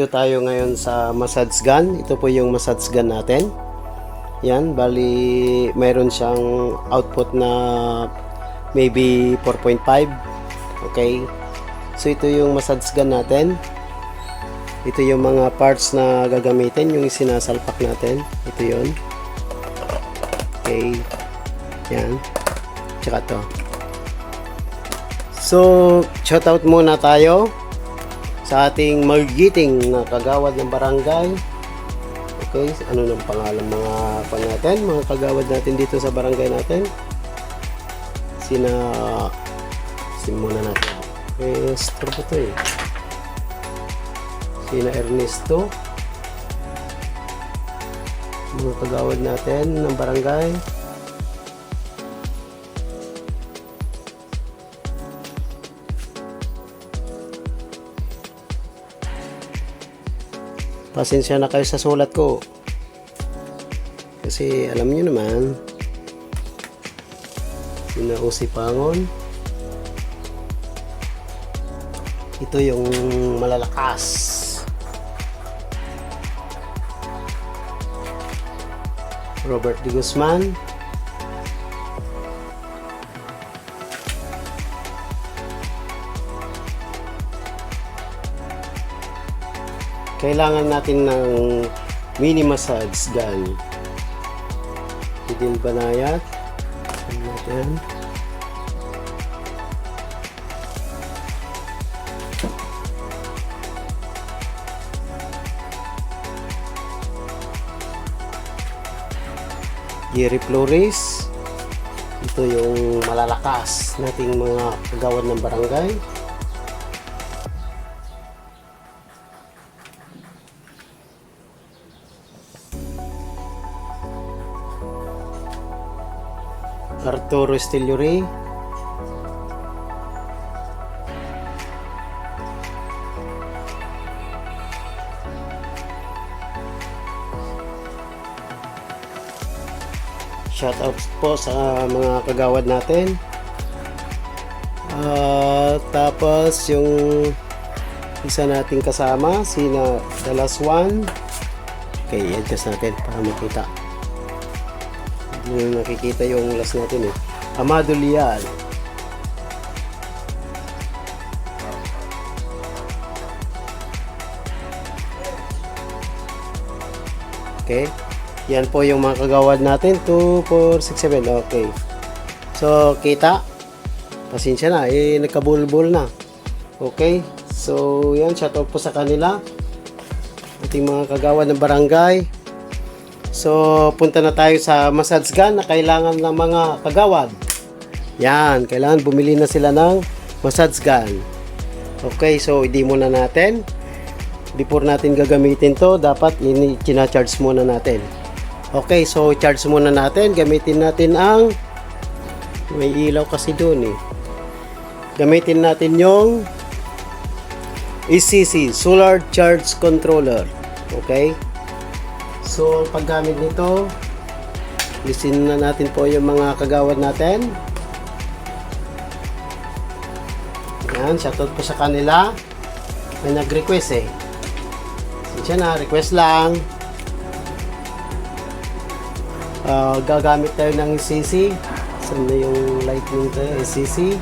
Tayo ngayon sa massage gun. Ito po yung massage gun natin. Yan, bali mayroon siyang output na maybe 4.5. Okay. So ito yung massage gun natin. Ito yung mga parts na gagamitin, yung sinasalpak natin. Ito yun. Okay. Yan. Tsaka to. So, shoutout muna tayo sa ating magigiting na kagawad ng barangay. Okay, ano nang pangalan mga natin, mga kagawad natin dito sa barangay natin? Muna natin. Ernesto ba ito eh? Sina Ernesto. Mga kagawad natin ng barangay. Pasensya na kayo sa sulat ko. Kasi alam niyo naman, Usipangon. Ito yung malalakas. Robert De Guzman. Kailangan natin ng mini massage gun. Fidel Banayat. Natin. Jerry Flores. Ito yung malalakas nating mga kagawad ng barangay. Arturo Estillori. Shout out po sa mga kagawad natin. Tapos yung isa nating kasama, sina the last one. Okay, adjust natin para makita. Hindi nakikita yung last natin eh. Amado Lial. Okay. Yan po yung mga kagawad natin. 2, 4, 6, 7. Okay. So, kita. Pasensya na. Nagkabulbul na. Okay. So, yan. Shoutout po sa kanila. Ating mga kagawad ng barangay. So, punta na tayo sa massage gun na kailangan ng mga kagawad. Yan, kailangan bumili na sila ng massage gun. Okay, so hindi muna natin. Before natin gagamitin to, dapat i-charge muna natin. Okay, so charge muna natin. Gamitin natin ang may ilaw kasi doon eh. Gamitin natin yung ECC, Solar Charge Controller. Okay? So, paggamit nito, lisin na natin po yung mga kagawad natin. Yan, shoutout po sa kanila. May nag-request eh. Siya na, request lang. Gagamit tayo ng ECC. Saan na yung lightning tayo? ECC.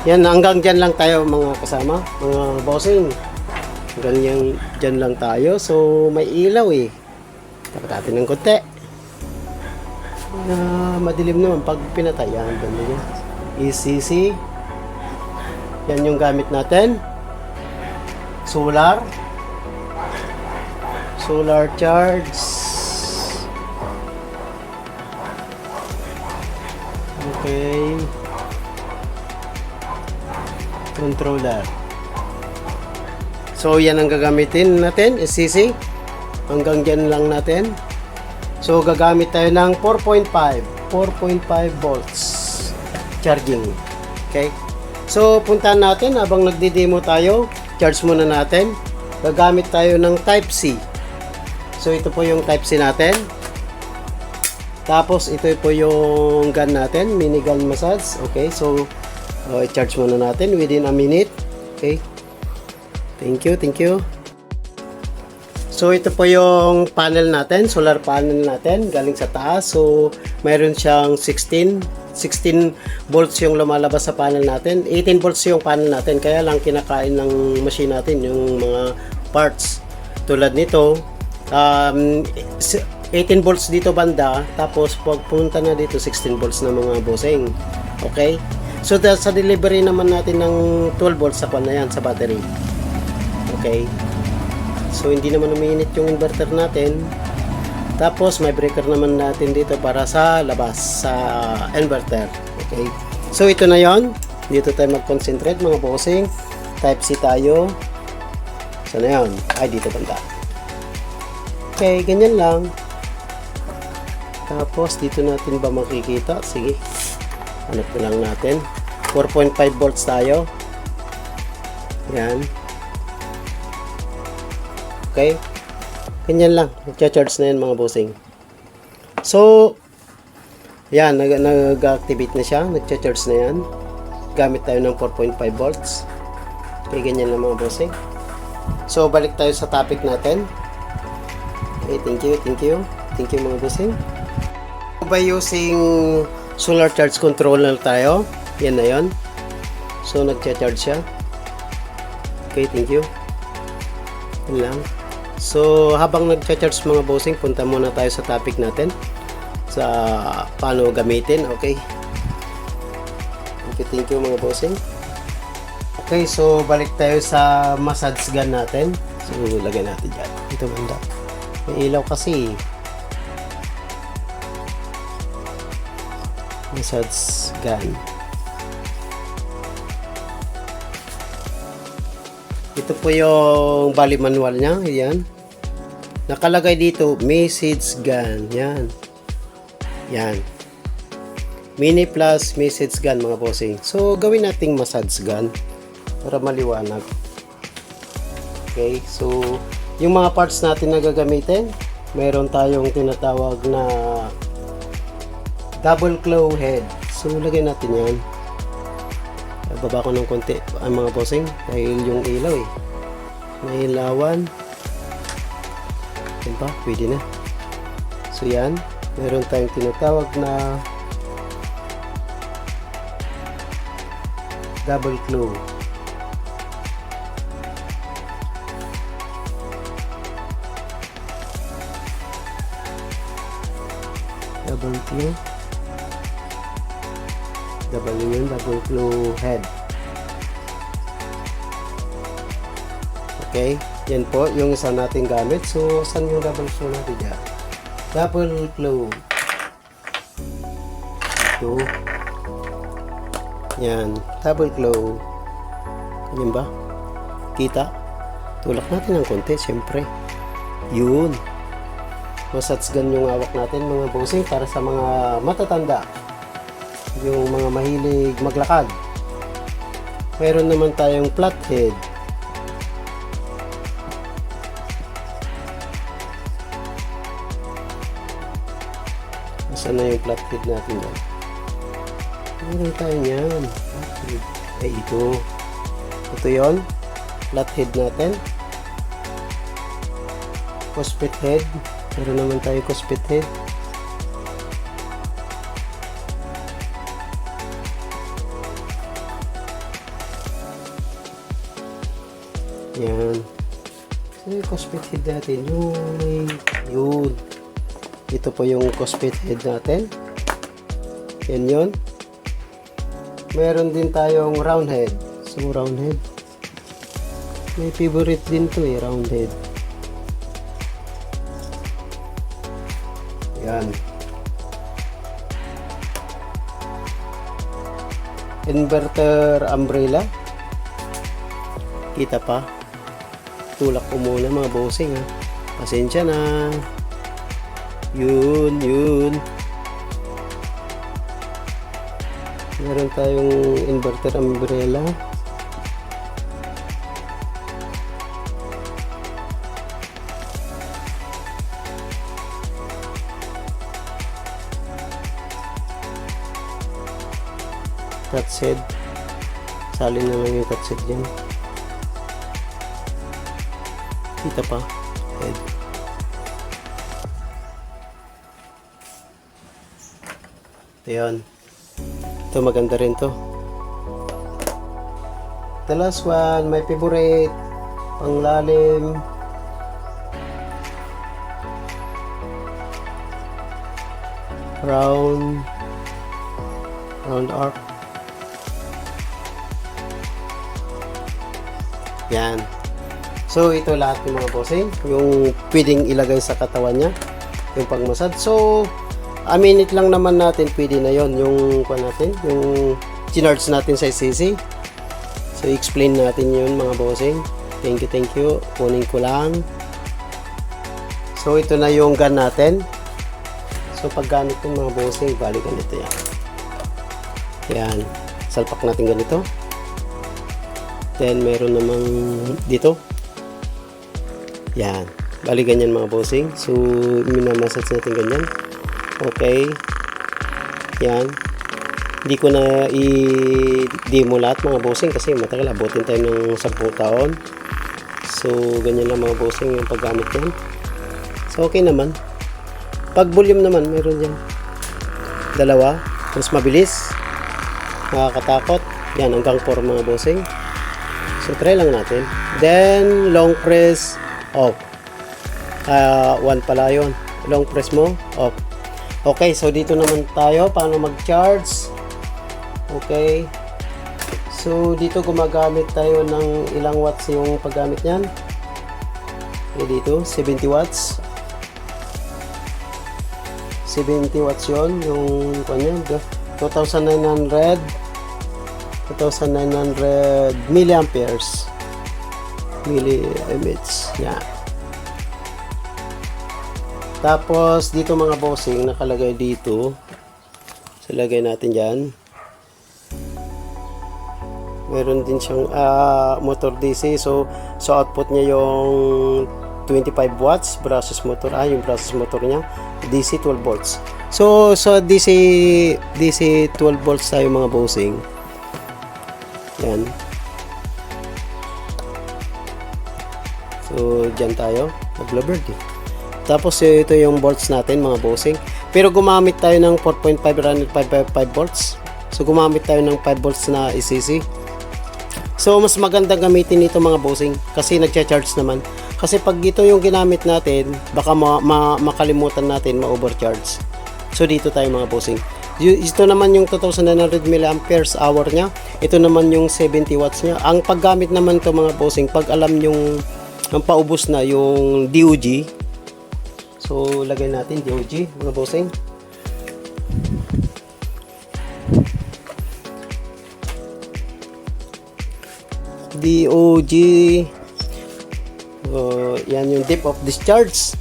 Yan, hanggang dyan lang tayo mga kasama, mga bossing. Hanggang dyan lang tayo. So, may ilaw eh. Dapat natin ng konti. Madilim naman pag pinatayan. ECC. Yan yung gamit natin. Solar charge. Okay. Controller. So yan ang gagamitin natin, ECC. Hanggang dyan lang natin. So gagamit tayo ng 4.5 volts charging. Okay. So puntahan natin habang nagdi-demo tayo. Charge muna natin. Gagamit tayo ng Type C. So ito po yung Type C natin. Tapos ito po yung gun natin, mini gun massage. Okay, so i-charge muna natin within a minute. Okay. Thank you. So ito po yung panel natin, solar panel natin galing sa taas. So mayroon siyang 16 volts yung lumalabas sa panel natin. 18 volts yung panel natin, kaya lang kinakain ng machine natin yung mga parts. Tulad nito, 18 volts dito banda, tapos pag pumunta na dito 16 volts na mga bossing. Okay? So sa delivery naman natin ng 12 volts sa kwan na yan, sa battery. Okay? So hindi naman umiinit yung inverter natin. Tapos may breaker naman natin dito para sa labas sa inverter. Okay. So ito na 'yon. Dito tayo mag-concentrate mga bossing. Type C tayo. So na 'yon. Ay dito banda. Okay, ganyan lang. Tapos dito natin ba makikita? Sige. Hanap na lang natin. 4.5 volts tayo. Yan. Okay. Ganyan lang. Nag-charge na yan mga bossing. So, yan. Nag-activate na siya. Nag-charge na yan. Gamit tayo ng 4.5 volts. Okay, ganyan lang mga bossing. So, balik tayo sa topic natin. Okay, thank you. Thank you mga bossing. By using solar charge controller tayo. Yan na yan. So, nag-charge siya. Okay, thank you. Yan lang. So, habang nag-charge mga bossing, punta muna tayo sa topic natin. Sa paano gamitin, okay? Thank you mga bossing. Okay, so balik tayo sa massage gun natin. So, lagay natin dyan. Ito banda. May ilaw kasi. Massage gun. Ito po yung bali manual niya. Ayan. Nakalagay dito, message gun. Yan. Yan. Mini plus message gun mga bossing. So, gawin nating massage gun para maliwanag. Okay. So, yung mga parts natin na gagamitin, meron tayong tinatawag na double claw head. So, lagay natin yan. Baba ko ng konti ang mga bossing dahil yung ilaw may ilawan. Diba? Pwede na. So yan, meron tayong tinatawag na double claw. Double claw. Double claw head. Okay, yan po yung isa nating gamit. So, saan yung double claw natin dyan? Double claw. Ito. Yan, double claw. Ganyan ba? Kita? Tulak natin ng konti, siyempre. Yun. Massage gun yung hawak natin mga bossing para sa mga matatanda. Yung mga mahilig maglakad. Meron naman tayong flathead. Saan na yung flathead natin dyan? Meron tayo yan. Eh, ito. Ito yon, flathead natin. Cosplate head. Meron naman tayo cosplate head. Yan. So, yung cosplate head natin, yun. Ito po yung cosplate head natin. Yan yun. Meron din tayong round head. So, round head. May favorite din to round head. Yan. Inverter umbrella. Kita pa? Tulak ko muna mga bossing ha. Pasensya na. Yun. Meron tayong inverter umbrella. Touchhead. Salin na lang yung touchhead dyan. Kita pa. Head. Ito yun. Ito maganda rin to. The last one, my favorite. Panglalim. Round arc. Yan. So, ito lahat ng mga bossing. Yung pwedeng ilagay sa katawan niya. Yung pangmasad. So, a minute lang naman natin. Pwede na yon yung natin. Yung chinards natin sa SCC. So, explain natin yun mga bossing. Thank you. Kunin ko lang. So, ito na yung gun natin. So, pag gamit yung mga bossing, bali ganito yan. Yan. Salpak natin ganito. Then, meron namang dito. Yan. Bali ganyan mga bossing. So, minamassage natin ganyan. Okay. Yan. Hindi ko na i-demo lahat mga bossing kasi matagal. Abutin tayo ng 10 taon. So, ganyan lang mga bossing yung paggamit yan. So, okay naman. Pag volume naman, meron dyan. 2. Mas mabilis. Nakakatakot. Yan, hanggang 4 mga bossing. So, try lang natin. Then, long press, off. 1 pala yun. Long press mo, off. Okay, so dito naman tayo. Paano mag-charge? Okay. So, dito gumagamit tayo ng ilang watts yung paggamit niyan. Okay, dito, 70 watts. 70 watts yun. Yung, kanya, 2,900 milliamperes. Milliamperes. Yan. Tapos, dito mga bossing, nakalagay dito. So, lagay natin dyan. Meron din siyang motor DC. So output niya yung 25 watts. Brushless motor. Yung brushless motor niya. DC 12 volts. So DC 12 volts tayo mga bossing. Yan. So, dyan tayo. Nag-blurred eh. Tapos, ito yung volts natin mga bossing. Pero gumamit tayo ng 4.5 running 5 volts. So, gumamit tayo ng 5 volts na ECC. So, mas magandang gamitin ito mga bossing. Kasi nagcha-charge naman. Kasi pag ito yung ginamit natin, baka makalimutan natin ma-overcharge. So, dito tayo mga bossing. Ito naman yung 2,900 milliamperes hour niya. Ito naman yung 70 watts niya. Ang paggamit naman to mga bossing, pag alam yung ang paubos na yung DOG. So, lagay natin DOG mga bossing. DOG. Yan yung depth of discharge.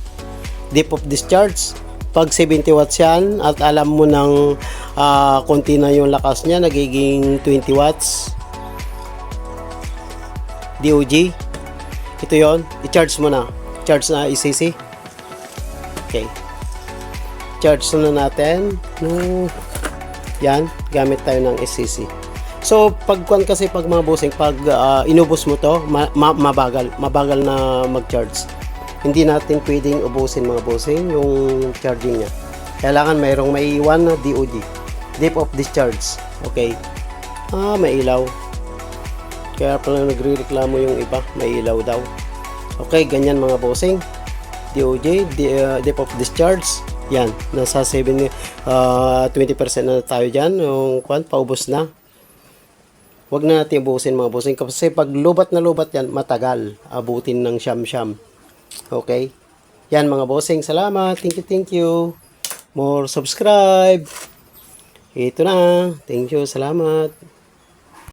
Depth of discharge. Pag 70 watts yan at alam mo ng konti na yung lakas niya, nagiging 20 watts. DOG. Ito yon, i-charge mo na. Charge na ECC. Okay. Charge na natin. No. Yan, gamit tayo ng ECC. So, pag mga bossing, pag inubos mo to, mabagal na mag-charge. Hindi natin pwedeng ubusin mga bossing yung charging niya. Kailangan mayroong maiiwan na DOD. Depth of discharge. Okay. May ilaw. Kaya pala nagre-reklamo yung iba, may ilaw daw. Okay, ganyan mga bossing. DOJ, depth of discharge. Yan, nasa 20% na tayo dyan. Yung paubos na. Huwag na natin ubusin mga bossing. Kasi pag lubat na lubat yan, matagal. Abutin ng siyam-siyam. Okay? Yan mga bossing. Salamat. Thank you. More subscribe. Ito na. Thank you. Salamat.